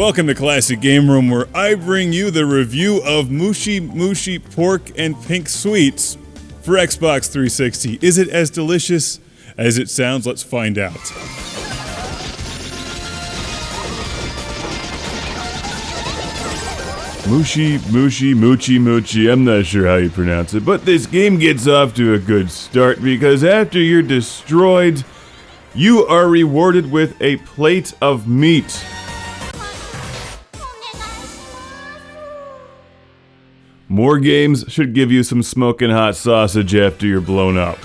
Welcome to Classic Game Room, where I bring you the review of Muchi Muchi Pork and Pink Sweets for Xbox 360. Is it as delicious as it sounds? Let's find out. Muchi Muchi, I'm not sure how you pronounce it, but this game gets off to a good start because after you're destroyed, you are rewarded with a plate of meat. More games should give you some smoking hot sausage after you're blown up.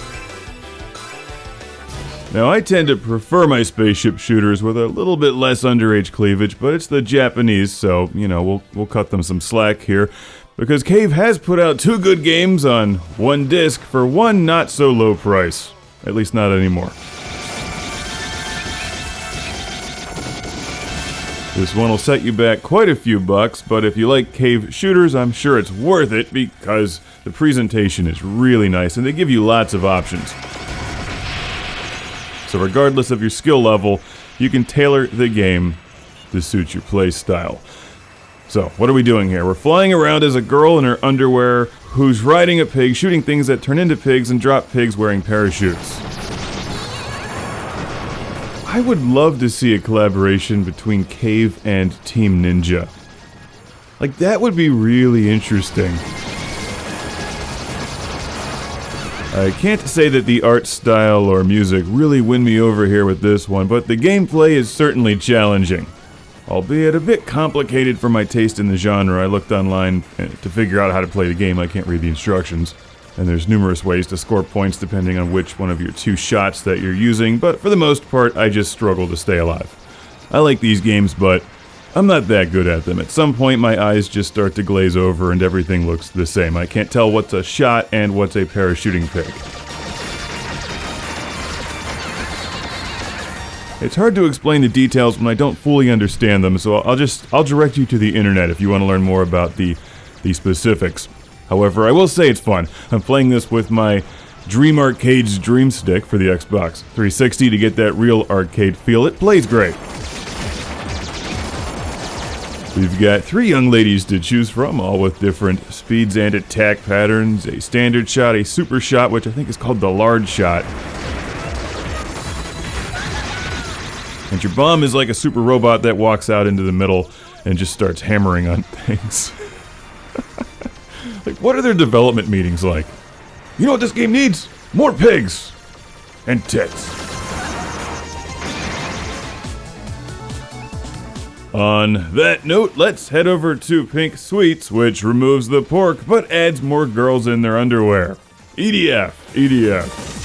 Now, I tend to prefer my spaceship shooters with a little bit less underage cleavage, but it's the Japanese, so, you know, we'll cut them some slack here, because Cave has put out 2 good games on one disc for one not so low price. At least not anymore. This one will set you back quite a few bucks, but if you like Cave shooters, I'm sure it's worth it because the presentation is really nice and they give you lots of options. So regardless of your skill level, you can tailor the game to suit your play style. So, what are we doing here? We're flying around as a girl in her underwear who's riding a pig, shooting things that turn into pigs and drop pigs wearing parachutes. I would love to see a collaboration between Cave and Team Ninja. Like, that would be really interesting. I can't say that the art style or music really win me over here with this one, but the gameplay is certainly challenging. Albeit a bit complicated for my taste in the genre. I looked online to figure out how to play the game. I can't read the instructions. And there's numerous ways to score points depending on which one of your 2 shots that you're using, but for the most part, I just struggle to stay alive. I like these games, but I'm not that good at them. At some point, my eyes just start to glaze over and everything looks the same. I can't tell what's a shot and what's a parachuting pig. It's hard to explain the details when I don't fully understand them, so I'll direct you to the internet if you want to learn more about the specifics. However, I will say it's fun. I'm playing this with my Dream Arcade's Dream Stick for the Xbox 360 to get that real arcade feel. It plays great. We've got 3 young ladies to choose from, all with different speeds and attack patterns. A standard shot, a super shot, which I think is called the large shot. And your bomb is like a super robot that walks out into the middle and just starts hammering on things. Like, what are their development meetings like? You know what this game needs? More pigs! And tits. On that note, let's head over to Pink Sweets, which removes the pork but adds more girls in their underwear. EDF, EDF.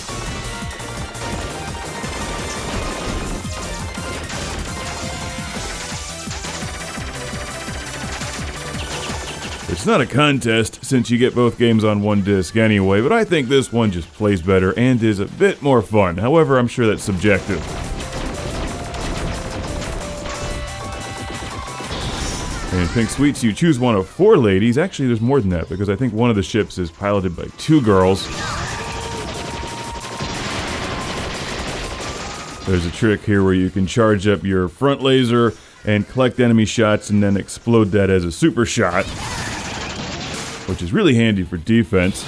It's not a contest since you get both games on one disc anyway, but I think this one just plays better and is a bit more fun. However, I'm sure that's subjective. In Pink Sweets, you choose one of 4 ladies. Actually, there's more than that because I think one of the ships is piloted by 2 girls. There's a trick here where you can charge up your front laser and collect enemy shots and then explode that as a super shot, which is really handy for defense.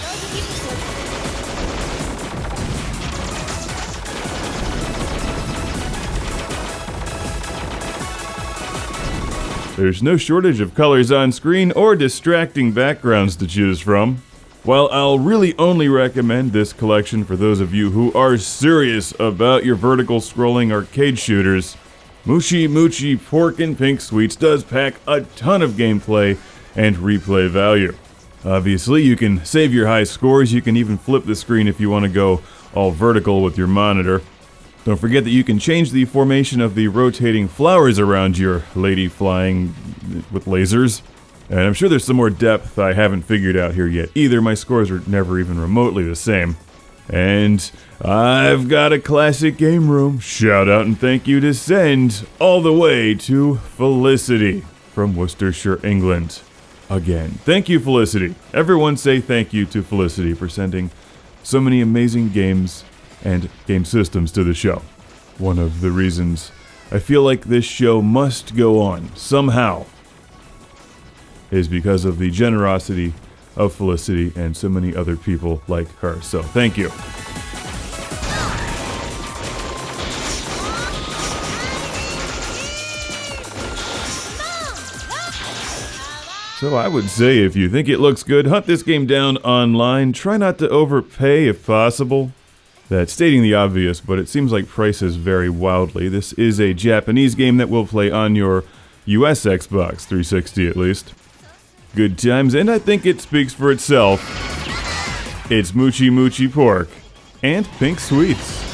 There's no shortage of colors on screen or distracting backgrounds to choose from. While I'll really only recommend this collection for those of you who are serious about your vertical scrolling arcade shooters, Muchi Muchi Pork and Pink Sweets does pack a ton of gameplay and replay value. Obviously, you can save your high scores. You can even flip the screen if you want to go all vertical with your monitor. Don't forget that you can change the formation of the rotating flowers around your lady flying with lasers. And I'm sure there's some more depth I haven't figured out here yet either. My scores are never even remotely the same. And I've got a Classic Game Room shout out and thank you to send all the way to Felicity from Worcestershire, England. Again, thank you, Felicity. Everyone say thank you to Felicity for sending so many amazing games and game systems to the show. One of the reasons I feel like this show must go on somehow, is because of the generosity of Felicity and so many other people like her. So thank you. So I would say if you think it looks good, hunt this game down online. Try not to overpay if possible. That's stating the obvious, but it seems like prices vary wildly. This is a Japanese game that will play on your US Xbox 360 at least. Good times, and I think it speaks for itself. It's Muchi Muchi Pork and Pink Sweets.